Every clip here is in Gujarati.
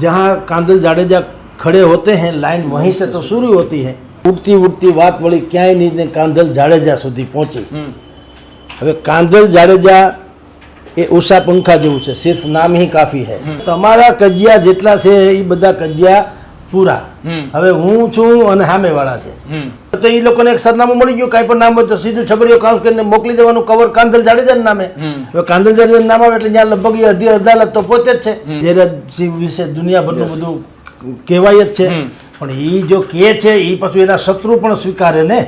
जहाँ कांदल जाडेजा खड़े होते हैं लाइन वहीं से तो शुरू होती है। उड़ती उड़ती बात वળી ક્યાંય નહીં ને કાંદલ જાડેજા સુધી પહોંચી। હવે કાંદલ જાડેજા એ ઉષા પંખા જેવું છે, સિર્ફ નામ ही કાફી है। તમારા કજિયા જેટલા છે એ બધા કજિયા પૂરા। હવે હું છું અને સામેવાળા છે તો એ લોકોને એક સરનામું મળી ગયું, કાંઈ પણ નામ હોય તો સીધું છગડીઓ કાઉન્સ કરીને મોકલી દેવાનું કવર કાંદલ જાડેજાના નામે। હવે કાંદલ જાડેજાનું નામ આવે એટલે ત્યાં લગભગ એ અધી અદાલત તો પોતે જ છે, જયરાજસિંહ વિશે દુનિયાભરનું બધું કહેવાય જ છે। પણ એ જો કહે છે એ પછી એના શત્રુ પણ સ્વીકારે ને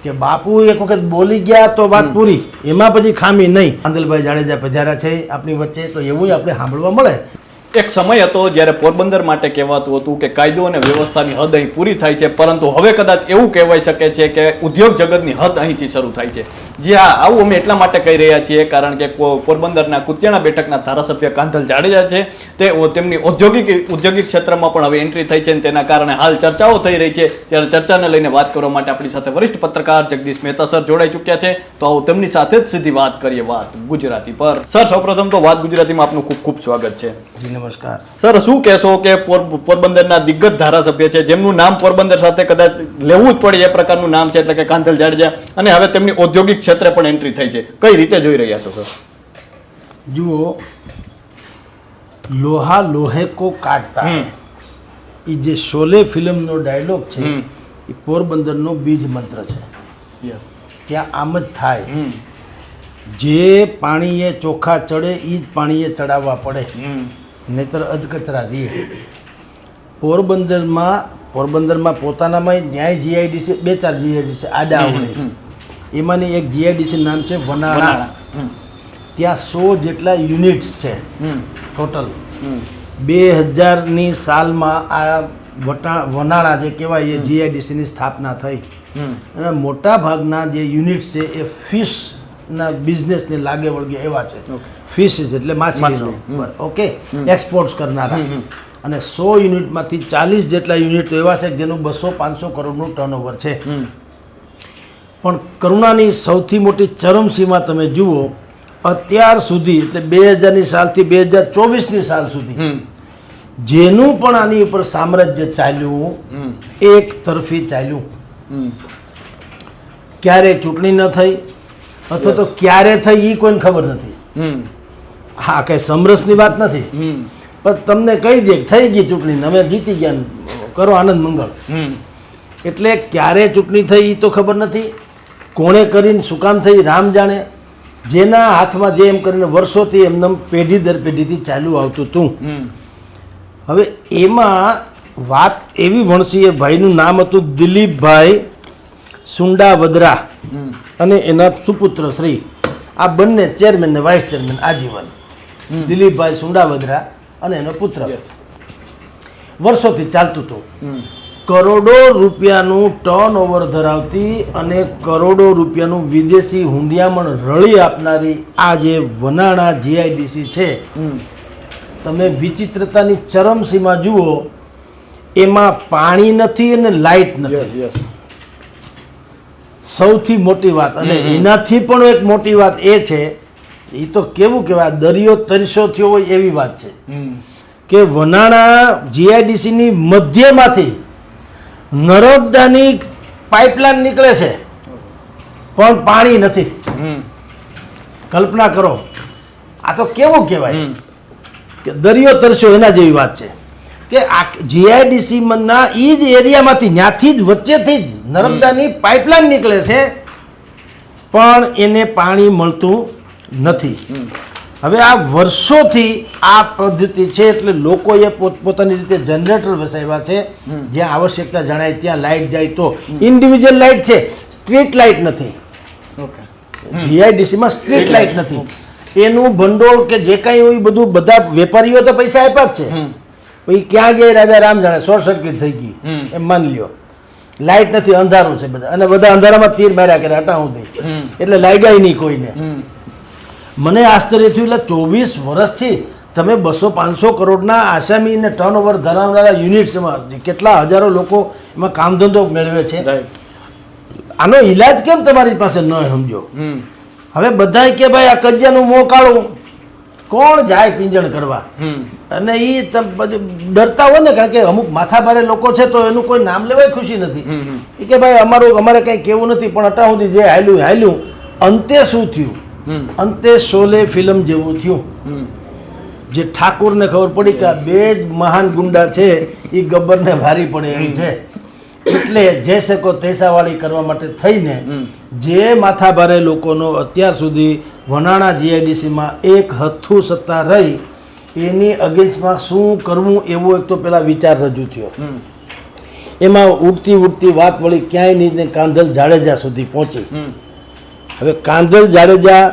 કે બાપુ એક વખત બોલી ગયા તો વાત પૂરી, એમાં પછી ખામી નહીં। કાંદલભાઈ જાડેજા પધાર્યા છે આપણી વચ્ચે તો એવું આપણે સાંભળવા મળે। એક સમય હતો જ્યારે પોરબંદર માટે કહેવાતું હતું કે કાયદો અને વ્યવસ્થાની હદ અહીં પૂરી થાય છે, પરંતુ હવે કદાચ એવું કહેવાય શકે છે કે ઉદ્યોગ જગતની હદ અહીંથી શરૂ થાય છે। જી હા, આવું અમે એટલા માટે કહી રહ્યા છીએ કારણ કે પોરબંદરના કુતિયાણા બેઠકના ધારાસભ્ય કાંદલ જાડેજા છે તે તેમની ઔદ્યોગિક ક્ષેત્રમાં પણ હવે એન્ટ્રી થઈ છે, તેના કારણે હાલ ચર્ચાઓ થઈ રહી છે। ત્યારે ચર્ચાને લઈને વાત કરવા માટે આપણી સાથે વરિષ્ઠ પત્રકાર જગદીશ મહેતા સર જોડાઈ ચૂક્યા છે, તો આવો તેમની સાથે જ સીધી વાત કરીએ વાત ગુજરાતી પર। સર, સૌપ્રથમ તો વાત ગુજરાતીમાં આપનું ખૂબ ખૂબ સ્વાગત છે। નમસ્કાર સર, શું કહેશો કે પોરબંદરના દિગ્ગજ ધારાસભ્ય છે જેમનું નામ પોરબંદર સાથે કદાચ લેવું જ પડે એ પ્રકારનું નામ છે, એટલે કે કાંદલ જાડેજા, અને હવે તેમની ઔદ્યોગિક ક્ષેત્રે પણ એન્ટ્રી થઈ છે, કઈ રીતે જોઈ રહ્યા છો સર? જુઓ, લોહા લોહે કો કાટતા એ જે શોલે ફિલ્મનો ડાયલોગ છે એ પોરબંદરનો બીજ મંત્ર છે। ત્યાં આમ જ થાય, જે પાણીએ ચોખા ચડે એ જ પાણીએ ચડાવવા પડે, નહીતર અધકચરા રહે। પોરબંદરમાં પોતાનામાં ન્યાય જીઆઈડીસી 2-4 જીઆઈડીસી આડા આવડે, એમાંની એક જીઆઈડીસી નામ છે વનાળા। ત્યાં 100 જેટલા યુનિટ્સ છે ટોટલ। 2000ની સાલમાં આ વનાળા જે કહેવાય એ જીઆઈડીસીની સ્થાપના થઈ, અને મોટા ભાગના જે યુનિટ્સ છે એ ફિશના બિઝનેસને લાગે વળગે એવા છે। ફિશિસ એટલે માછલી, ઓકે, એક્સપોર્ટ્સ કરનારા। અને 100 યુનિટમાંથી 40 જેટલા યુનિટ તો એવા છે જેનું 200-500 કરોડનું ટર્નઓવર છે। પણ કરુણાની સૌથી મોટી ચરમસીમા તમે જુઓ, અત્યાર સુધી એટલે 2000ની સાલથી 2024ની સાલ સુધી જેનું પણ આની ઉપર સામ્રાજ્ય ચાલ્યું એક તરફી ચાલ્યું। ક્યારે ચૂંટણી ન થઈ અથવા તો ક્યારે થઈ એ કોઈને ખબર નથી। હા, કઈ સમરસની વાત નથી, પણ તમને કહી દે થઈ ગઈ ચૂંટણી, અમે જીતી ગયા, કરો આનંદ મંગળ। એટલે ક્યારે ચૂંટણી થઈ એ તો ખબર નથી, કોણે કરીને શું કામ થઈ રામ જાણે। જેના હાથમાં જે એમ કરીને વર્ષોથી એમને પેઢી દર પેઢીથી ચાલ્યું આવતું હતું। હવે એમાં વાત એવી વણસી, એ ભાઈનું નામ હતું દિલીપભાઈ સુંડાવદરા અને એના સુપુત્ર શ્રી, આ બંને ચેરમેન ને વાઇસ ચેરમેન આજીવન। દિલીપભાઈ સુંડાવદરા અને એનો પુત્ર, વર્ષોથી ચાલતું હતું। કરોડો રૂપિયાનું ટર્નઓવર ધરાવતી અને કરોડો રૂપિયાનું વિદેશી હુંડિયામણ રળી આપનારી આ જે વનાળા જીઆઈડીસી છે, તમે વિચિત્રતાની ચરમસીમા જુઓ, એમાં પાણી નથી અને લાઇટ નથી। સૌથી મોટી વાત, અને એનાથી પણ એક મોટી વાત એ છે, એ તો કેવું કહેવાય, દરિયો તરસ્યો થયો હોય એવી વાત છે કે વનાળા જીઆઈડીસીની મધ્યમાંથી નર્મદાની પાઇપલાઇન નીકળે છે પણ પાણી નથી। કલ્પના કરો, આ તો કેવું કહેવાય કે દરિયો તરસ્યો એના જેવી વાત છે કે આ જીઆઈડીસીના એ જ એરિયામાંથી, ત્યાંથી જ વચ્ચેથી જ નર્મદાની પાઇપલાઇન નીકળે છે પણ એને પાણી મળતું નથી। હવે આ વર્ષોથી આ પદ્ધતિ છે, એટલે લોકોએ પોતપોતાની રીતે જનરેટર વસાવ્યા છે, જ્યાં આવશ્યકતા જણાય ત્યાં લાઇટ જાય તો। ઇન્ડિવિજ્યુઅલ લાઇટ છે, સ્ટ્રીટ લાઇટ નથી। જીઆઈડીસીમાં સ્ટ્રીટ લાઇટ નથી। એનું ભંડોળ કે જે કાંઈ હોય બધું બધા વેપારીઓ તો પૈસા આપ્યા જ છે, પછી ક્યાં ગયા રાજા રામ જાણે, શોર્ટ સર્કિટ થઈ ગઈ એમ માની લ્યો, લાઇટ નથી, અંધારું છે બધા, અને બધા અંધારામાં તીર માર્યા કરે હટાવું થઈ, એટલે લાગ્યા નહીં કોઈને। મને આશ્ચર્ય થયું, એટલે 24 વર્ષથી તમે 200-500 કરોડના આસામી ને ટર્નઓવર ધરાવનારા યુનિટ્સમાં કેટલા હજારો લોકો એમાં કામ ધંધો મેળવે છે। આનો ઈલાજ કેમ તમારી પાસે ન સમજો? હવે બધા કે ભાઈ આ કજિયાનું મોં કાળું, કોણ જાય પિંજણ કરવા? અને એ ડરતા હોય ને, કારણ કે અમુક માથાભારે લોકો છે તો એનું કોઈ નામ લેવાય ખુશી નથી. એ કે ભાઈ અમારે કંઈ કેવું નથી, પણ અટા સુધી જે હાલ્યું અંતે શું થયું? અંતે શોલે ફિલ્મ જેવું થયું. જે ઠાકોરને ખબર પડી કે આ બે જ મહાન ગુંડા છે એ ગબ્બરને ભારી પડે એમ છે. એટલે જે શકો તૈસાવાળી કરવા માટે થઈને જે માથાભારે લોકોનો અત્યાર સુધી વનાણા જીઆઈડીસીમાં એક હથ્થું સત્તા રહી એની અગેન્સ્ટમાં શું કરવું એવો એક તો પેલા વિચાર રજૂ થયો. એમાં ઉડતી વાત વળી ક્યાંય નહીં ને કાંધલ જાડેજા સુધી પહોંચી. હવે કાંધલ જાડેજા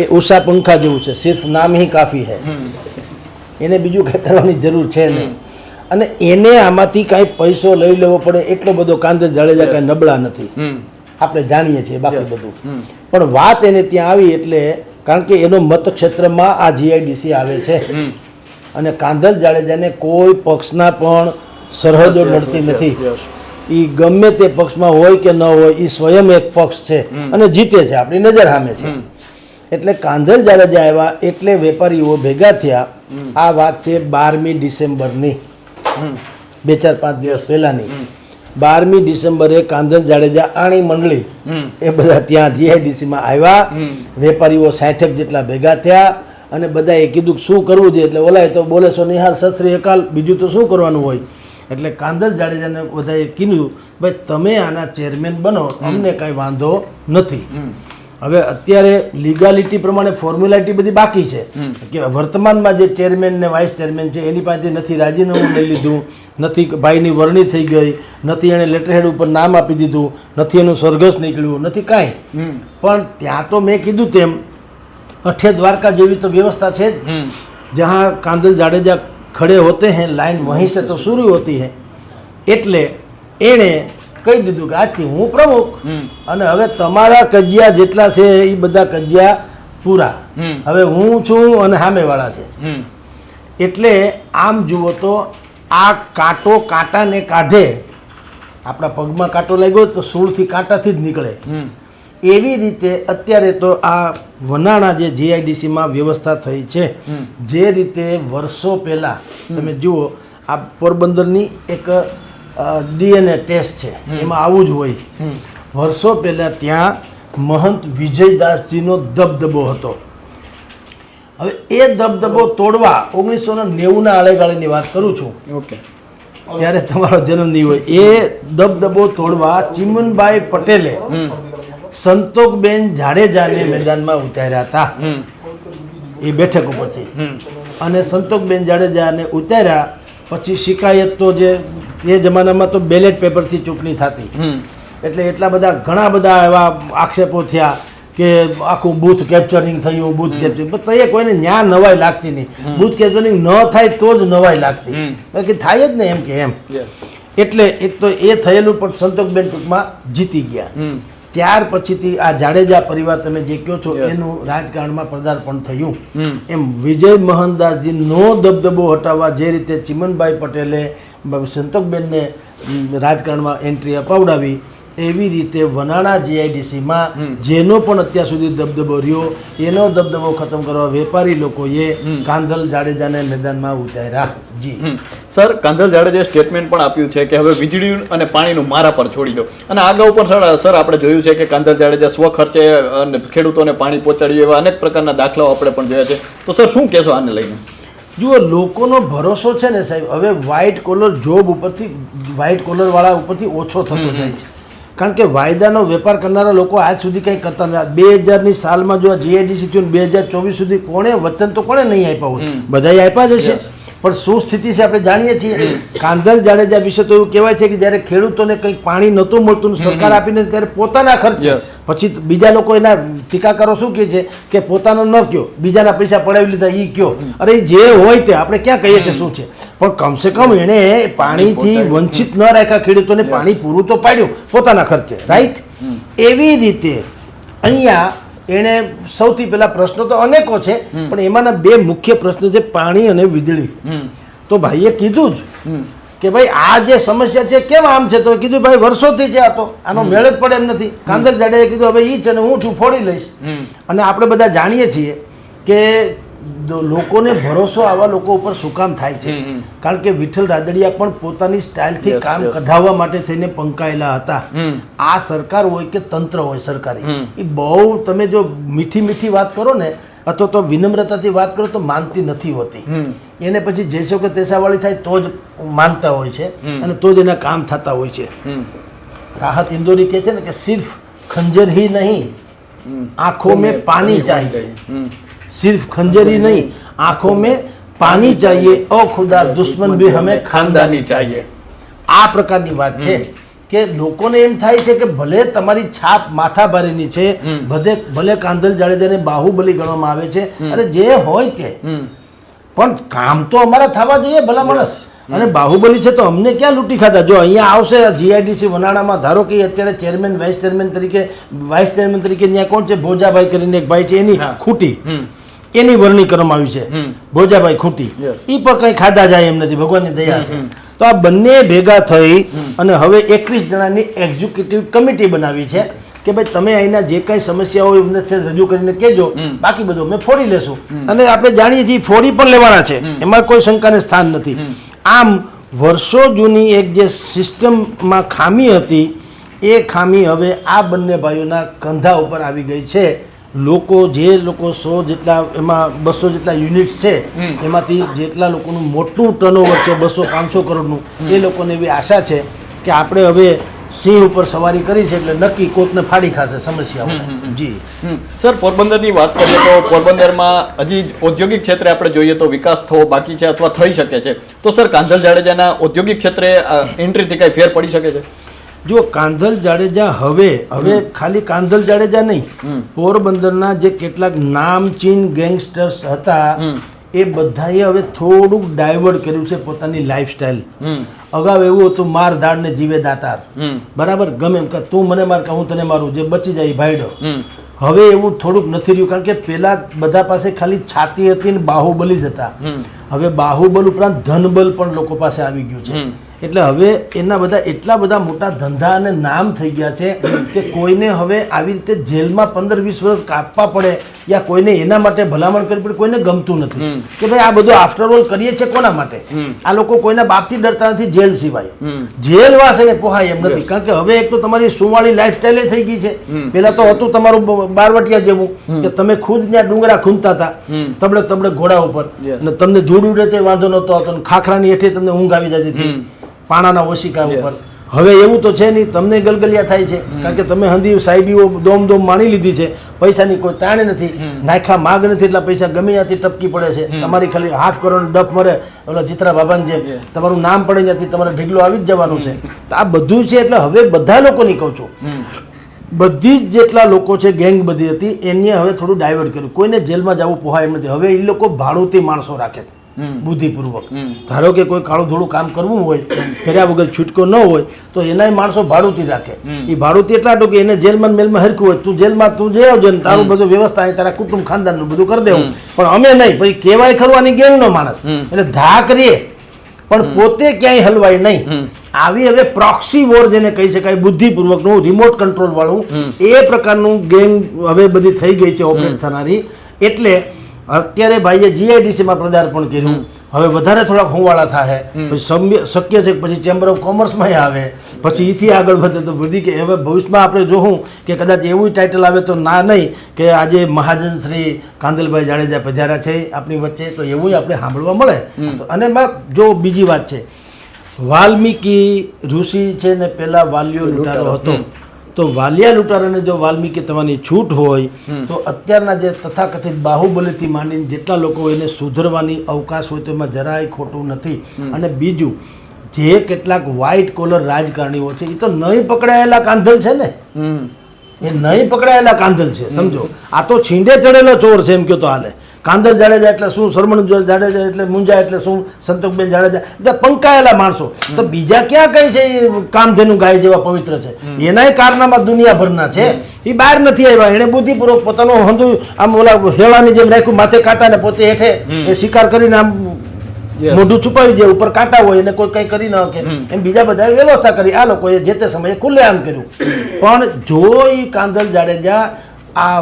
એ ઉષા પંખા જેવું છે, સિર્ફ નામ હી કાફી હૈ, એને બીજું કંઈ કરવાની જરૂર છે નહીં. અને એને આમાંથી કાંઈ પૈસો લઈ લેવો પડે એટલો બધો કાંધલ જાડેજા કાંઈ નબળા નથી, આપણે જાણીએ છીએ બાકી બધું. પણ વાત એને ત્યાં આવી એટલે, કારણ કે એનો મતક્ષેત્રમાં આ જીઆઈડીસી આવે છે અને કાંધલ જાડેજાને કોઈ પક્ષના પણ સરહદો નડતી નથી. એ ગમે તે પક્ષમાં હોય કે ન હોય, એ સ્વયં એક પક્ષ છે અને જીતે છે, આપણી નજર સામે છે. એટલે કાંધલ જાડેજા આવ્યા એટલે વેપારીઓ ભેગા થયા. આ વાત છે 12મી ડિસેમ્બરની, 2-4-5 દિવસ પહેલાની. 12મી ડિસેમ્બરે કાંધલ જાડેજા આણી મંડળી એ બધા ત્યાં જીઆઈડીસીમાં આવ્યા. વેપારીઓ 60 જેટલા ભેગા થયા અને બધાએ કીધું શું કરવું જોઈએ. એટલે ઓલાએ તો બોલે સો નિહાલ સસ્ત્રી એકાલ, બીજું તો શું કરવાનું હોય. એટલે કાંધલ જાડેજાને બધાએ કીધું ભાઈ તમે આના ચેરમેન બનો, અમને કાંઈ વાંધો નથી. હવે અત્યારે લીગાલિટી પ્રમાણે ફોર્મ્યુલાટી બધી બાકી છે કે વર્તમાનમાં જે ચેરમેન ને વાઇસ ચેરમેન છે એની પાસે નથી રાજીનામું લઈ લીધું, નથી ભાઈની વરણી થઈ ગઈ, નથી એણે લેટરહેડ ઉપર નામ આપી દીધું, નથી એનું સરઘસ નીકળ્યું, નથી કાંઈ. પણ ત્યાં તો મેં કીધું તેમ અઠે દ્વારકા જેવી તો વ્યવસ્થા છે જ, જहाँ કાંધલ જાડેજા ખડે હોતે हैं लाइन वहीं से तो शुरू होती है. એટલે એણે કહી દીધું કે આજથી હું પ્રમુખ અને હવે તમારા કજિયા જેટલા છે એ બધા કજિયા પૂરા, હવે હું છું અને સામેવાળા છે. એટલે આમ જુઓ તો આ કાંટાને કાઢે, આપણા પગમાં કાંટો લાગ્યો તો સૂળથી કાંટાથી જ નીકળે. એવી રીતે અત્યારે તો આ વનાણા જે જીઆઈડીસીમાં વ્યવસ્થા થઈ છે, જે રીતે વર્ષો પહેલાં તમે જુઓ આ પોરબંદરની એક ડીએનએ ટેસ્ટ છે, એમાં આવું જ હોય. વર્ષો પહેલાં ત્યાં મહંત વિજયદાસજીનો દબદબો હતો. હવે એ દબદબો તોડવા 1990ના આળેગાળીની વાત કરું છું, ત્યારે તમારો જન્મ નહીં હોય. એ દબદબો તોડવા ચિમનભાઈ પટેલે સંતોકબેન જાડેજાને મેદાનમાં ઉતાર્યા હતા એ બેઠક ઉપરથી. અને સંતોકબેન જાડેજાને ઉતાર્યા પછી શિકાયત તો જે એ જમાનામાં તો બેલેટ પેપરથી ચૂંટણી થતી, એટલે એટલા બધા ઘણા બધા એવા આક્ષેપો થયા કે આખું બૂથ કેપ્ચરિંગ થયું, બૂથ કેપ્ચરિંગ. તો એ કોઈને ન્યા નવાઈ લાગતી નહીં. બૂથ કેપ્ચરિંગ ન થાય તો જ નવાઈ લાગતી, કે થાય જ ને એમ કે એમ. એટલે એક તો એ થયેલું, પણ સંતોકબેન ટૂંકમાં જીતી ગયા. ત્યાર પછીથી આ જાડેજા પરિવાર તમે જે કહો છો એનું રાજકારણમાં પદાર્પણ થયું. એમ વિજય મોહનદાસજીનો દબદબો હટાવવા જે રીતે ચિમનભાઈ પટેલે સંતોકબેનને રાજકારણમાં એન્ટ્રી અપાવડાવી, એવી રીતે વનાણા જીઆઈડીસીમાં જેનો પણ અત્યાર સુધી દબદબો રહ્યો એનો દબદબો ખતમ કરવા વેપારી લોકોએ કાંધલ જાડેજાને મેદાનમાં ઉતાર્યા. જી સર, કાંધલ જાડેજાએ સ્ટેટમેન્ટ પણ આપ્યું છે કે હવે વીજળી અને પાણીનું મારા પર છોડી દો. અને આગળ ઉપર સર આપણે જોયું છે કે કાંધલ જાડેજા સ્વખર્ચે ખેડૂતોને પાણી પહોંચાડ્યું, એવા અનેક પ્રકારના દાખલાઓ આપણે પણ જોયા છે. તો સર શું કહેશો આને લઈને? જુઓ, લોકોનો ભરોસો છે ને સાહેબ હવે વ્હાઇટ કોલર જોબ ઉપરથી, વ્હાઇટ કોલરવાળા ઉપરથી ઓછો થતો જાય છે. કારણ કે વાયદાનો વેપાર કરનારા લોકો આજ સુધી કંઈ કરતા નથી. 2000ની સાલમાં જો જીઆઈડીસી થયું 2024 સુધી કોણે વચન તો કોણે નહીં આપ્યા હોય, બધાએ આપ્યા જ હશે. પણ શું સ્થિતિ છે આપણે જાણીએ છીએ. કાંધલ જાડેજા વિશે તો એવું કહેવાય છે કે જ્યારે ખેડૂતોને કંઈક પાણી નહોતું મળતું સરકાર આપીને ત્યારે પોતાના ખર્ચે, પછી બીજા લોકો એના ટીકાકારો શું કહે છે કે પોતાનો ન કયો, બીજાના પૈસા પડાવી લીધા એ કયો. અરે જે હોય તે આપણે ક્યાં કહીએ છીએ શું છે, પણ કમસે કમ એણે પાણીથી વંચિત ન રાખ્યા ખેડૂતોને, પાણી પૂરું તો પાડ્યું પોતાના ખર્ચે, રાઈટ. એવી રીતે અહીંયા એણે સૌથી પહેલા પ્રશ્નો તો અનેકો છે, પણ એમાંના બે મુખ્ય પ્રશ્નો છે પાણી અને વીજળી. તો ભાઈએ કીધું જ કે ભાઈ આ જે સમસ્યા છે કેમ આમ છે, તો કીધું ભાઈ વર્ષોથી છે, આ તો આનો મેળ જ પડે એમ નથી. કાંધલ જાડેજાએ કીધું હવે એ છે ને હું છું ફોડી લઈશ. અને આપણે બધા જાણીએ છીએ કે લોકોને ભરોસો આવા લોકો ઉપર શું કામ થાય છે? કારણ કે વિઠ્ઠલ રાદડિયા પણ પોતાની સ્ટાઇલથી કામ કઢાવવા માટે થઈને પંકાયેલા હતા. આ સરકાર હોય કે તંત્ર હોય સરકારી, એ બહુ તમે જો મીઠી વાત કરો ને અથવા તો વિનમ્રતાથી વાત કરો તો માનતી નથી હોતી. એને પછી જેસો કે તેસાવાળી થાય તો જ માનતા હોય છે અને તો જ એના કામ થતા હોય છે. રાહત ઇન્દોરી કહે છે ને કે સિર્ફ ખંજર ही नहीं आंखों में पानी चाहिए, सिर्फ खंजर ही नहीं आंखों में पानी चाहिए, ओ खुदा दुश्मन भी हमें खानदानी चाहिए. આ પ્રકારની વાત છે કે લોકોને એમ થાય છે કે ભલે તમારી છાપ માથાભારેની છે, ભલે કાંધલ જાડેજાને બાહુબલી ગણવામાં આવે છે, અને જે હોય તે, પણ કામ તો અમારા થવા જોઈએ ભલા માણસ. અને બાહુબલી છે તો અમને ક્યાં લૂંટી ખાધા? જો અહીંયા આવશે જીઆઈડીસી વનાણામાં, ધારો કે અત્યારે ચેરમેન વાઇસ ચેરમેન તરીકે ત્યાં કોણ છે? ભોજાભાઈ કરીને એક ભાઈ છે, એની ખૂટી, એની વરણી કરવામાં આવી છે, ભોજાભાઈ ખૂટી. એ પણ કઈ ખાધા જાય એમ નથી, ભગવાનની દયા છે. તો આ બંને ભેગા થઈ અને હવે 21 જણાની એક્ઝિક્યુટિવ કમિટી બનાવી છે કે ભાઈ તમે અહીંના જે કઈ સમસ્યા હોય એમને રજૂ કરીને કહેજો, બાકી બધું અમે ફોડી લેશું. અને આપણે જાણીએ છીએ ફોડી પણ લેવાના છે, એમાં કોઈ શંકાને સ્થાન નથી. આમ વર્ષો જૂની એક જે સિસ્ટમમાં ખામી હતી, એ ખામી હવે આ બંને ભાઈઓના કંધા ઉપર આવી ગઈ છે. જે લોકો 100 જેટલા, એમાં 200 જેટલા યુનિટ્સ છે, એમાંથી જેટલા લોકોનું મોટું ટર્નઓવર છે 200-500 કરોડનું, એ લોકોને એવી આશા છે કે આપણે હવે સિંહ ઉપર સવારી કરી છે એટલે નક્કી કોકને ફાડી ખાશે સમસ્યાઓ. જી સર, પોરબંદરની વાત કરીએ તો પોરબંદરમાં હજી ઔદ્યોગિક ક્ષેત્રે આપણે જોઈએ તો વિકાસ થવો બાકી છે અથવા થઈ શકે છે. તો સર, કાંધલ જાડેજાના ઔદ્યોગિક ક્ષેત્રે એન્ટ્રીથી કઈ ફેર પડી શકે છે? જો કાંધલ જાડેજા હવે ખાલી કાંધલ જાડેજા નહીં, પોરબંદરના જે કેટલાક નામચીન ગેંગસ્ટર્સ હતા એ બધાએ હવે થોડુંક ડાયવર્ટ કર્યું છે પોતાની લાઈફસ્ટાઈલ. અગાઉ એવું હતું માર ધાડ ને જીવે દાતાર, બરાબર, ગમે એમ કે તું મને માર કે હું તને મારું, જે બચી જાય ભાઈડો. હવે એવું થોડુંક નથી રહ્યું, કારણ કે પેલા બધા પાસે ખાલી છાતી હતી ને બાહુબલી જ હતા. હવે બાહુબલ ઉપરાંત ધનબલ પણ લોકો પાસે આવી ગયું છે. એટલે હવે એના બધા એટલા બધા મોટા ધંધા અને નામ થઈ ગયા છે કે કોઈને હવે આવી રીતે જેલમાં 15-20 વર્ષ કાપવા પડે યા કોઈને એના માટે ભલામણ કરવી પડે, કોઈને ગમતું નથી કે ભાઈ આ બધું આફ્ટર ઓલ કરીએ છીએ કોના માટે? આ લોકો કોઈના બાપથી ડરતા નથી જેલ સિવાય. જેલ વાસે ને પોહાય એમ નથી, કારણ કે હવે એક તો તમારી સુવાળી લાઈફસ્ટાઈલ થઈ ગઈ છે. પેલા તો હતું તમારું બારવટિયા જેવું કે તમે ખુદ ત્યાં ડુંગરા ખૂંદતા હતા તબડક ઘોડા ઉપર, ને તમને ધૂળ ઉડે તે વાંધો નહોતો આવતો, ખાખરાની હેઠે તમને ઊંઘ આવી જતી હતી પાણાના ઓશિકા ઉપર. હવે એવું તો છે નહીં, તમને ગલગલિયા થાય છે કારણ કે તમે હંધી સાહેબીઓ દોમ માણી લીધી છે, પૈસાની કોઈ તાણ નથી, નાખા માગ નથી, એટલા પૈસા ગમે ત્યાંથી ટપકી પડે છે. તમારી ખાલી ½ કરોડ ડપ મરે ઓલા ચિત્રા બાબાની જેમ, તમારું નામ પડે ત્યાંથી તમારે ઢીગલો આવી જ જવાનું છે. તો આ બધું છે. એટલે હવે બધા લોકોની કહું છું, બધી જ જેટલા લોકો છે ગેંગ બધી હતી એને હવે થોડું ડાયવર્ટ કર્યું. કોઈને જેલમાં જવું પોહાય એમ નથી. હવે એ લોકો ભાડુતી માણસો રાખે છે બુદ્ધિપૂર્વક. ધારો કે કોઈ કાળું થોડું કામ કરવું હોય, કર્યા વગર છૂટકો ન હોય તો એના માણસો ભાડુતી રાખે. એ ભાડુતી એટલા હતું કે એને જેલમાં મેલમાં હરખું હોય, તું જેલમાં તું જે આવજે, તારું બધું વ્યવસ્થા તારા કુટુંબ ખાનદાનનું બધું કરી દેવું. પણ અમે નહીં, પછી કહેવાય ખરવાની ગેંગનો માણસ, એટલે ધા કરીએ પણ પોતે ક્યાંય હલવાય નહીં. આવી હવે પ્રોક્સી વોર જેને કહી શકાય, બુદ્ધિપૂર્વકનું રિમોટ કંટ્રોલ વાળું એ પ્રકારનું ગેંગ હવે બધી થઈ ગઈ છે ઓપરેટ થનારી. એટલે અત્યારે ભાઈએ જીઆઈડીસીમાં પદાર્પણ કર્યું, હવે વધારે થોડાક હોવાળા થાય, પછી શક્ય છે પછી ચેમ્બર ઓફ કોમર્સમાં આવે, પછી એથી આગળ વધે તો વધી કે હવે ભવિષ્યમાં આપણે જોવું કે કદાચ એવું ટાઇટલ આવે તો ના નહીં કે આજે મહાજન શ્રી કાંદલભાઈ જાડેજા પધાર્યા છે આપણી વચ્ચે, તો એવું આપણે સાંભળવા મળે. અને જો બીજી વાત છે, વાલ્મીકી ઋષિ છે ને પેલા વાલિયો લૂંટારો હતો, તો વાલિયા લૂંટારાને જો વાલ્મીકી થવાની છૂટ હોય તો અત્યારના જે તથાકથિત બાહુબલીથી માંડીને જેટલા લોકો એને સુધરવાની અવકાશ હોય તો એમાં જરાય ખોટું નથી. અને બીજું, જે કેટલાક વ્હાઇટ કોલર રાજકારણીઓ છે એ તો નહીં પકડાયેલા કાંધલ છે ને, એ નહીં પકડાયેલા કાંધલ છે, સમજો. આ તો છીંડે ચડેલો ચોર છે એમ કહો તો હાલે. કાંધલ જાડેજા એટલે શું, સરમણ જાડેજા એટલે મુંજા એટલે શું, સંતોકબેન જાડેજા એટલે પંકાયેલા માણસો. તો બીજા ક્યાં કઈ છે કામધેનુ ગાય જેવા પવિત્ર છે? એનાય કારનામાં દુનિયાભરના છે, એ બહાર નથી આવ્યા. એને બુદ્ધિપૂર્વક પોતાનું હંધું આમ ઓલા હેળાની જેમ રાખ્યું, માથે કાંટા ને પોતે હેઠે એ શિકાર કરીને આમ મોઢું છુપાવી દે, ઉપર કાંટા હોય એને કોઈ કઈ કરી ન શકે એમ બીજા બધા વ્યવસ્થા કરી. આ લોકોએ જે તે સમયે ખુલ્લેઆમ કર્યું. પણ જો એ કાંધલ જાડેજા આ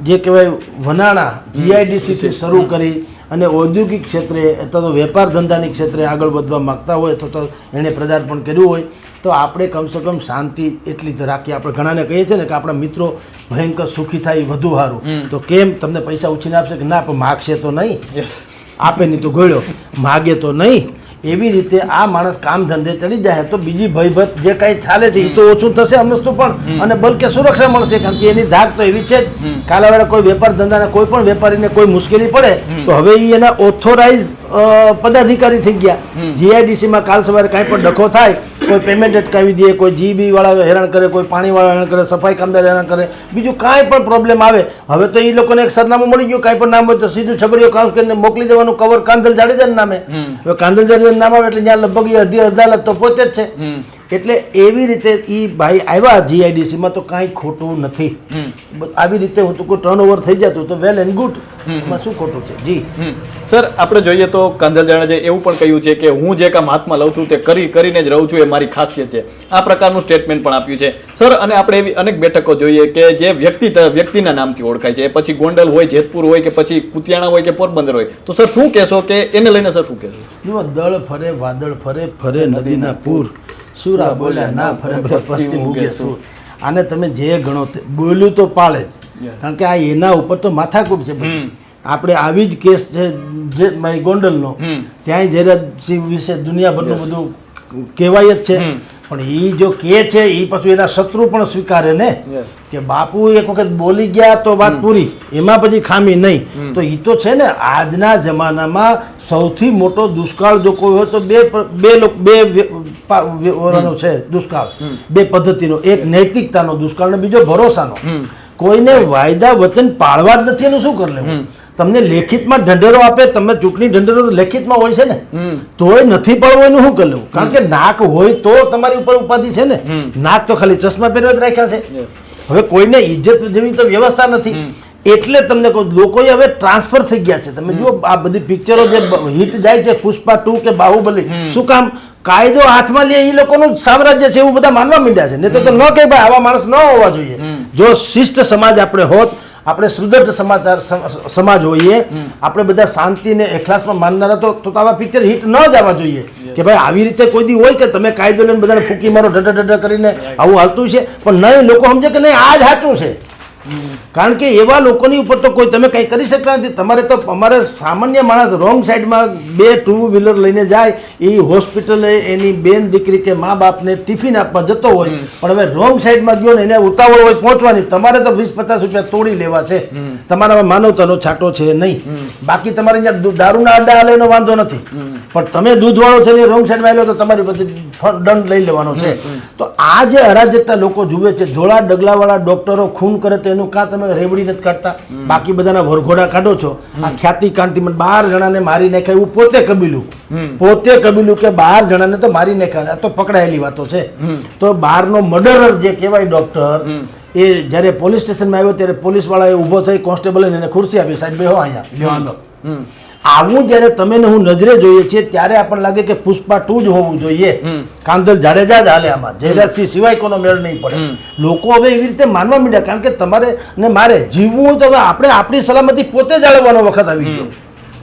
જે કહેવાય વનાણા જીઆઈડીસીથી શરૂ કરી અને ઔદ્યોગિક ક્ષેત્રે અથવા તો વેપાર ધંધાની ક્ષેત્રે આગળ વધવા માગતા હોય અથવા તો એણે પદાર્પણ કર્યું હોય તો આપણે કમસે કમ શાંતિ એટલી જ રાખીએ. આપણે ઘણાને કહીએ છીએ ને કે આપણા મિત્રો ભયંકર સુખી થાય એ વધુ સારું. તો કેમ તમને પૈસા ઉછીને આપશે કે ના, પણ માગશે તો નહીં, આપે નહીં તો ગળ્યો, માગે તો નહીં. એવી રીતે આ માણસ કામ ધંધે ચડી જાય તો બીજી ભયભત જે કાંઈ ચાલે છે એ તો ઓછું થશે અમસ્તું પણ, અને બલકે સુરક્ષા મળશે. કારણ કે એની ધાક તો એવી છે જ, કાલાવાળા કોઈ વેપાર ધંધાને કોઈ પણ વેપારીને કોઈ મુશ્કેલી પડે તો હવે એ એના ઓથોરાઇઝ પદાધિકારી થઈ ગયા. જીઆઈડીસીમાં કાલ સવારે કાંઈ પણ ડખો થાય, કોઈ પેમેન્ટ અટકાવી દે, કોઈ જીબી વાળા હેરાન કરે, કોઈ પાણીવાળા હેરાન કરે, સફાઈ કામદાર હેરાન કરે, બીજું કાંઈ પણ પ્રોબ્લેમ આવે હવે તો એ લોકોને એક સરનામું મળી ગયું, કાંઈ પણ નામ હોય તો સીધું છગડીઓ કાઉન્સ કરીને મોકલી દેવાનું, કવર કાંધલ જાડેજાના નામે. હવે કાંધલ જાડેજાનું નામ આવે એટલે જ્યાં લગભગ એ અડધી અદાલત તો પોતે જ છે. એટલે એવી રીતે એ ભાઈ આવ્યા જીઆઈડીસીમાં તો કાંઈ ખોટું નથી. આવી રીતે હું તો કોઈ ટર્ન ઓવર થઈ જતું તો વેલ એન્ડ ગુડ, એમાં શું ખોટું છે? જી સર, આપણે જોઈએ તો કાંધલ જાડેજાએ એવું પણ કહ્યું છે કે હું જે કામ હાથમાં લઉં છું તે કરીને જ રહું છું, એ મારી ખાસિયત છે. આ પ્રકારનું સ્ટેટમેન્ટ પણ આપ્યું છે. સર, અને આપણે એવી અનેક બેઠકો જોઈએ કે જે વ્યક્તિના નામથી ઓળખાય છે, પછી ગોંડલ હોય, જેતપુર હોય કે પછી કુતિયાણા હોય કે પોરબંદર હોય, તો સર શું કહેશો કે એને લઈને સર શું કહેશો? જુઓ, દળ ફરે વાદળ ફરે, ફરે નદીના પૂર, સુરા બોલ્યા ના ફરે પશ્ચિમ ઉગે સૂર. આને તમે જે ગણો બોલ્યું તો પાળે જ, કારણ કે આ એના ઉપર તો માથાકૂટ છે બધી. આપણે આવી જ કેસ છે જે ગોંડલનો, ત્યાંય જયરાજસિંહ વિશે દુનિયાભરનું બધું કહેવાય જ છે. પણ એ જો કે છે એ પછી એના શત્રુ પણ સ્વીકારે ને કે બાપુ એક વખત બોલી ગયા તો વાત પૂરી, એમાં પછી ખામી નહીં. તો એ તો છે ને આજના જમાનામાં સૌથી મોટો દુષ્કાળ જો કોઈ હોય તો બે ઓરાનો છે દુષ્કાળ, બે પદ્ધતિનો, એક નૈતિકતાનો દુષ્કાળ ને બીજો ભરોસાનો. કોઈને વાયદા વચન પાળવા જ નથી, એનું શું કરી લેવું? તમને લેખિતમાં ઢંઢેરો આપે, તમે ચૂંટણી ઢંઢેરો તો લેખિતમાં હોય છે ને, તોય નથી પાડવો એનું શું કરી લેવું? કારણ કે નાક હોય તો તમારી ઉપર ઉપાધિ છે ને, નાક તો ખાલી ચશ્મા પહેરવા જ રાખ્યા છે. હવે કોઈને ઇજ્જત જેવી તો વ્યવસ્થા નથી. એટલે તમને કહું, લોકોએ હવે ટ્રાન્સફર થઈ ગયા છે. તમે જુઓ આ બધી પિક્ચરો જે હિટ જાય છે, પુષ્પા 2 કે બાહુબલી, શું કામ? કાયદો હાથમાં લે એ લોકોનું સામ્રાજ્ય છે એવું બધા માનવા માંડ્યા છે. નહીં તો ન કહે ભાઈ આવા માણસ ન હોવા જોઈએ. જો શિષ્ટ સમાજ આપણે હોત, આપણે સુદૃઢ સમાજ હોઈએ, આપણે બધા શાંતિને એખલાસમાં માનનારા, તો આવા પિક્ચર હિટ ન જ આવવા જોઈએ. કે ભાઈ આવી રીતે કોઈ દી હોય કે તમે કાયદો લઈને બધાને ફૂંકી મારો, ઢઢ કરીને આવું હાલતું છે. પણ નહીં, લોકો સમજે કે નહીં આ જ સાચું છે. કારણ કે એવા લોકોની ઉપર તો કોઈ તમે કંઈ કરી શકતા નથી. તમારે તો અમારે સામાન્ય માણસ રોંગ સાઈડમાં 2 ટુ વ્હીલર લઈને જાય, એ હોસ્પિટલે એની બેન દીકરી કે મા બાપને ટિફિન આપવા જતો હોય, પણ હવે રોંગ સાઈડમાં ગયો ને એને ઉતાવળ હોય પહોંચવાની, તમારે તો 20-50 રૂપિયા તોડી લેવા છે. તમારામાં માનવતાનો છાંટો છે નહીં. બાકી તમારે અહીંયા દારૂના અડ્ડા હાલે એનો વાંધો નથી, પણ તમે દૂધવાળો થઈને રોંગ સાઈડમાં આવ્યો તો તમારી બધી દંડ લઈ લેવાનો છે. તો આ જે અરાજકતા લોકો જુએ છે, ધોળા ડગલાવાળા ડોક્ટરો ખૂન કરે તો એનું કાં તમે રેવડી નથી કાઢતા, બાકી બધાના વરઘોડા કાઢો છો. આ ખ્યાતિ કાંતિ 12 જણાને મારી નાખ્યા એવું પોતે કબીલું કે 12 જણાને તો મારી નાખ્યા. આ તો પકડાયેલી વાતો છે. તો 12નો મર્ડરર જે કહેવાય ડોક્ટર, એ જ્યારે પોલીસ સ્ટેશનમાં આવ્યો ત્યારે પોલીસ વાળાએ ઊભો થઈ, કોન્સ્ટેબલે એને ખુરશી આપી, સાહેબ બેહો અહીંયા, લ્યો આલો. આવું જ્યારે તમે હું નજરે જોઈએ છીએ ત્યારે આપણને લાગે કે પુષ્પા 2 જ હોવું જોઈએ. કાંધલ જાડેજા જ હાલે આમાં, જયરાજસિંહ સિવાય કોનો મેળ નહીં પડે. લોકો હવે એવી રીતે માનવા માંડ્યા. કારણ કે તમારે ને મારે જીવવું હોય તો હવે આપણે આપણી સલામતી પોતે જાળવવાનો વખત આવી ગયો.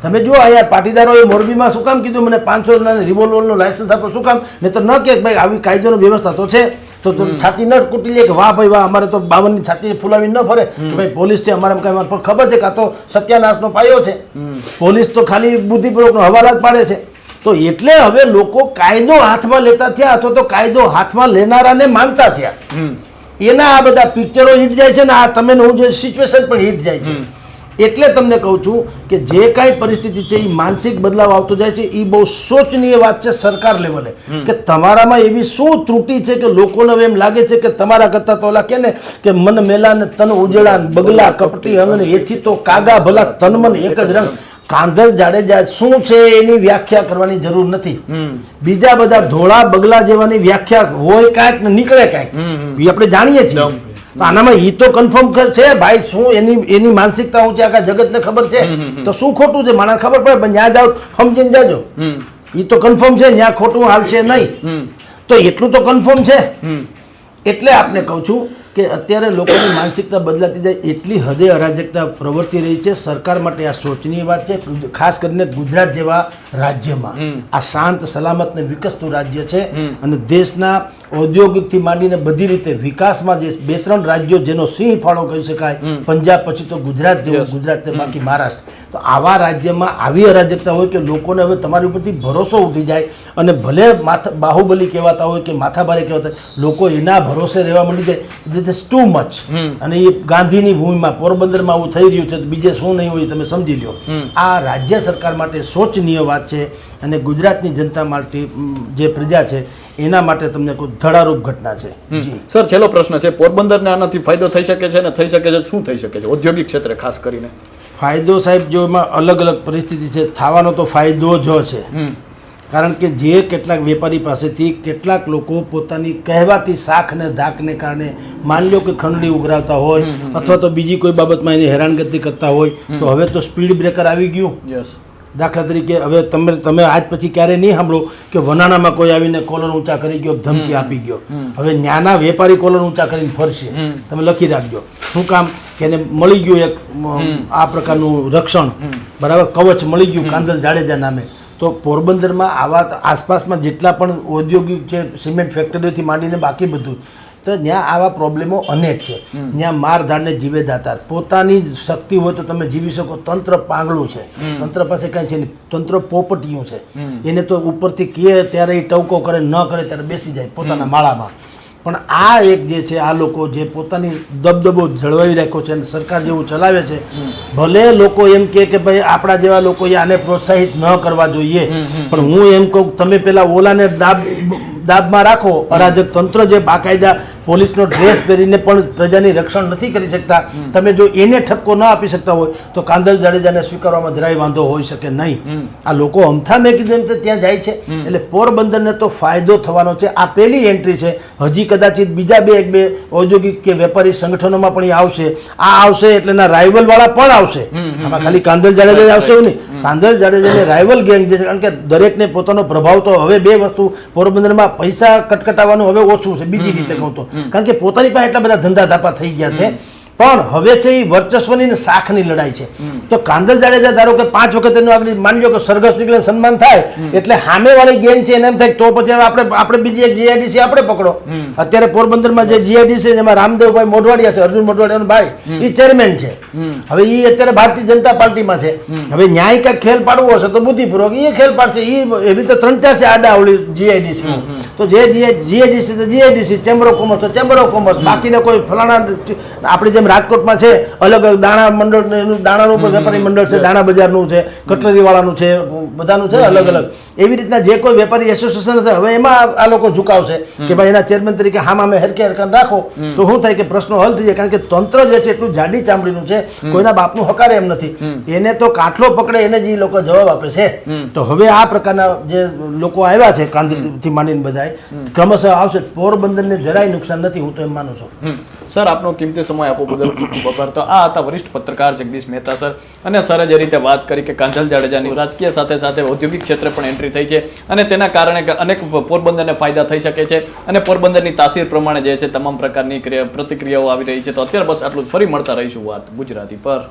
તમે જુઓ અહીંયા પાટીદારોએ મોરબીમાં શું કામ કીધું મને 500 રિવોલ્વરનું લાયસન્સ આપો, શું કામ? નહીં તો ન કે ભાઈ આવી કાયદોની વ્યવસ્થા તો છે, તો છાતી ન કૂટી લે કે વાહ ભાઈ વાહ, અમારે તો 52ની છાતી ફૂલાવી ન ફરે કે ભાઈ પોલીસ છે અમારે કઈ પણ ખબર છે કે આ તો સત્યાનાશનો પાયો છે. પોલીસ તો ખાલી બુદ્ધિપૂર્વકનો હવાલા જ પાડે છે. તો એટલે હવે લોકો કાયદો હાથમાં લેતા થયા, અથવા તો કાયદો હાથમાં લેનારાને માનતા થયા. એના આ બધા પિક્ચરો હિટ જાય છે ને આ તમે હું જે સિચ્યુએશન પણ હિટ જાય છે. એટલે તમને કહું છું કે જે કાંઈ પરિસ્થિતિ છે એ માનસિક બદલાવ આવતો જાય છે. એ બહુ શોચનીય વાત છે સરકાર લેવલે, કે તમારામાં એવી શું ત્રુટિ છે કે લોકોને એમ લાગે છે કે તમારા કરતાં તો ઓલા કે ને કે મન મેલા ને તન ઉજળા, બગલા કપટી અંગ ને એથી તો કાગા ભલા તન મન એક જ રંગ. કાંધલ જાડેજા શું છે એની વ્યાખ્યા કરવાની જરૂર નથી. બીજા બધા ધોળા બગલા જેવાની વ્યાખ્યા હોય કાંઈક ને નીકળે કાંઈક, એ આપણે જાણીએ છીએ. આનામાં ઈ તો કન્ફર્મ છે ભાઈ, શું એની માનસિકતા હું છે આખા જગતને ખબર છે. તો શું ખોટું છે માણસ ખબર પડે, પણ ત્યાં જાઓ સમજીને જાજો. ઈ તો કન્ફર્મ છે, ત્યાં ખોટું હાલશે નહીં. તો એટલું તો કન્ફર્મ છે. એટલે આપને કહું છું કે અત્યારે લોકોની માનસિકતા બદલાતી જાય એટલી હદે અરાજકતા પ્રવર્તી રહી છે. સરકાર માટે આ શોચનીય વાત છે, ખાસ કરીને ગુજરાત જેવા રાજ્યમાં. આ શાંત સલામત ને વિકસતું રાજ્ય છે અને દેશના ઔદ્યોગિકથી માંડીને બધી રીતે વિકાસમાં જે 2-3 રાજ્યો જેનો સિંહ ફાળો કહી શકાય, પંજાબ પછી તો ગુજરાત જેવું, ગુજરાત તે બાકી મહારાષ્ટ્ર, તો આવા રાજ્યમાં આવી અરાજકતા હોય કે લોકોને હવે તમારી ઉપરથી ભરોસો ઉઠી જાય અને ભલે બાહુબલી કહેવાતા હોય કે માથાભારે કહેવાતા હોય, લોકો એના ભરોસે રહેવા માંડી જાય. This is too much. અને એ ગાંધીની ભૂમિમાં પોરબંદરમાં આવું થઈ રહ્યું છે, બીજે શું નહીં હોય તમે સમજી લો. આ રાજ્ય સરકાર માટે શોચનીય વાત છે અને ગુજરાતની જનતા માટે જે પ્રજા છે એના માટે તમને કોઈ ધડારૂપ ઘટના છે. જી સર, છેલ્લો પ્રશ્ન છે, પોરબંદરને આનાથી ફાયદો થઈ શકે છે અને થઈ શકે છે, શું થઈ શકે છે ઔદ્યોગિક ક્ષેત્રે ખાસ કરીને? ફાયદો સાહેબ, જો એમાં અલગ અલગ પરિસ્થિતિ છે, થવાનો તો ફાયદો જ છે. કારણ કે જે કેટલાક વેપારી પાસેથી કેટલાક લોકો પોતાની કહેવાતી શાખ ને ધાકને કારણે માની લો કે ખંડણી ઉઘરાવતા હોય અથવા તો બીજી કોઈ બાબતમાં એની હેરાનગતિ કરતા હોય, તો હવે તો સ્પીડ બ્રેકર આવી ગયું. યસ. દાખલા તરીકે હવે તમે આજ પછી ક્યારે નહીં સાંભળો કે વનાણામાં કોઈ આવીને કોલર ઊંચા કરી ગયો, ધમકી આપી ગયો. હવે ન્યાના વેપારી કોલર ઊંચા કરીને ફરશે. તમે લખી રાખજો. શું કામ? કે એને મળી ગયું એક આ પ્રકારનું રક્ષણ, બરાબર, કવચ મળી ગયું કાંદલ જાડેજા નામે. તો પોરબંદરમાં આવા આસપાસમાં જેટલા પણ ઔદ્યોગિક છે, સિમેન્ટ ફેક્ટરીઓથી માંડીને બાકી બધું, તો ત્યાં આવા પ્રોબ્લેમો અનેક છે. ત્યાં મારધાડને જીવે દાતાર. પોતાની શક્તિ હોય તો તમે જીવી શકો. તંત્ર પાંગળું છે, તંત્ર પાસે કાંઈ છે નહીં. તંત્ર પોપટિયું છે. એને તો ઉપરથી કહે ત્યારે એ ટવકો કરે, ન કરે ત્યારે બેસી જાય પોતાના માળામાં. પણ આ એક જે છે, આ લોકો જે પોતાની દબદબો જળવાઈ રાખ્યો છે અને સરકાર જેવું ચલાવે છે, ભલે લોકો એમ કે ભાઈ આપણા જેવા લોકોએ આને પ્રોત્સાહિત ન કરવા જોઈએ, પણ હું એમ કહું તમે પેલા ઓલાને દાબમાં રાખો. અરાજક તંત્ર જે બાકાયદા પોલીસનો ડ્રેસ પહેરીને પણ પ્રજાની રક્ષણ નથી કરી શકતા, તમે જો એને ઠપકો ન આપી શકતા હોય તો કાંદલ જાડેજાને સ્વીકારવામાં જરાય વાંધો હોઈ શકે નહીં. આ લોકો અમથા મેં કીધું એમ તો ત્યાં જાય છે. એટલે પોરબંદરને તો ફાયદો થવાનો છે. આ પહેલી એન્ટ્રી છે. હજી કદાચિત બીજા બે ઔદ્યોગિક કે વેપારી સંગઠનોમાં પણ એ આવશે. આ આવશે એટલે એના રાઇવલ વાળા પણ આવશે. આમાં ખાલી કાંદલ જાડેજા આવશે એવું નહીં. કાંદલ જાડેજાની રાઇવલ ગેંગ જે છે, કારણ કે દરેકને પોતાનો પ્રભાવ તો હવે બે વસ્તુ પોરબંદરમાં પૈસા કટકટાવાનું હવે ઓછું છે. બીજી રીતે કહું તો કારણ કે પોતાની પાસે એટલા બધા ધંધા ધાપા થઈ ગયા છે, પણ હવે છે એ વર્ચસ્વની ને શાખની લડાઈ છે. તો કાંદલ જાડેજા ધારો કે 5 વખત એનું આગળ માની લો કે સરઘસ નીકળે સન્માન થાય, એટલે સામેવાળી ગેંગ છે એને એમ થાય તો પછી આપણે બીજી એક જીઆઈડીસી આપણે પકડો. અત્યારે પોરબંદરમાં જે જીઆઈડીસી છે એમાં રામદેવભાઈ મોઢવાડિયા છે, અર્જુન મોઢવાડિયાનો ભાઈ, એ ચેરમેન છે. હવે એ અત્યારે ભારતીય જનતા પાર્ટીમાં છે. હવે ન્યાય કાંઈક ખેલ પાડવો હશે તો બુદ્ધિપૂર્વક એ ખેલ પાડશે. એ એવી તો 3-4 છે આડા આવડી જીઆઈડીસી. તો જે જીઆઈડીસી તો જીઆઈડીસી, ચેમ્બર ઓફ કોમર્સ તો ચેમ્બર ઓફ કોમર્સ, બાકીને કોઈ ફલાણા આપણે જેમ રાજકોટમાં છે અલગ અલગ દાણા મંડળ, દાણાનું પણ વેપારી મંડળ છે, દાણા બજારનું છે, કટલરી વાળાનું છે, બધાનું છે અલગ અલગ. એવી રીતના જે કોઈ વેપારી એસોસિએશન છે હવે એમાં આ લોકો ઝુકાવશે કે ભાઈ એના ચેરમેન તરીકે હામે હરકે હરકાન રાખો તો શું થાય કે પ્રશ્નો હલ થઈ જાય. કારણ કે તંત્ર જે છે એટલું જાડી ચામડીનું છે, કોઈના બાપનું હકારે એમ નથી. એને તો કાટલો પકડે એને જ એ લોકો જવાબ આપે છે. તો હવે આ પ્રકારના જે લોકો આવ્યા છે કાંદલથી માંડીને બધાય ક્રમશઃ આવશે. પોરબંદરને જરાય નુકસાન નથી, હું તો એમ માનું છું. સર, આપનો કિંમતી સમય આપો બદલ ખૂબ ખૂબ આભાર. તો આ હતા વરિષ્ઠ પત્રકાર જગદીશ મહેતા સર. અને સરે જે રીતે વાત કરી કે કાંદલ જાડેજાની રાજકીય સાથે સાથે ઔદ્યોગિક ક્ષેત્રે પણ એન્ટ્રી થઈ છે અને તેના કારણે અનેક પોરબંદરને ફાયદા થઈ શકે છે અને પોરબંદરની તાસીર પ્રમાણે જે છે તમામ પ્રકારની પ્રતિક્રિયાઓ આવી રહી છે. તો અત્યારે બસ આટલું જ. ફરી મળતા રહીશું વાત ગુજરાતી પર.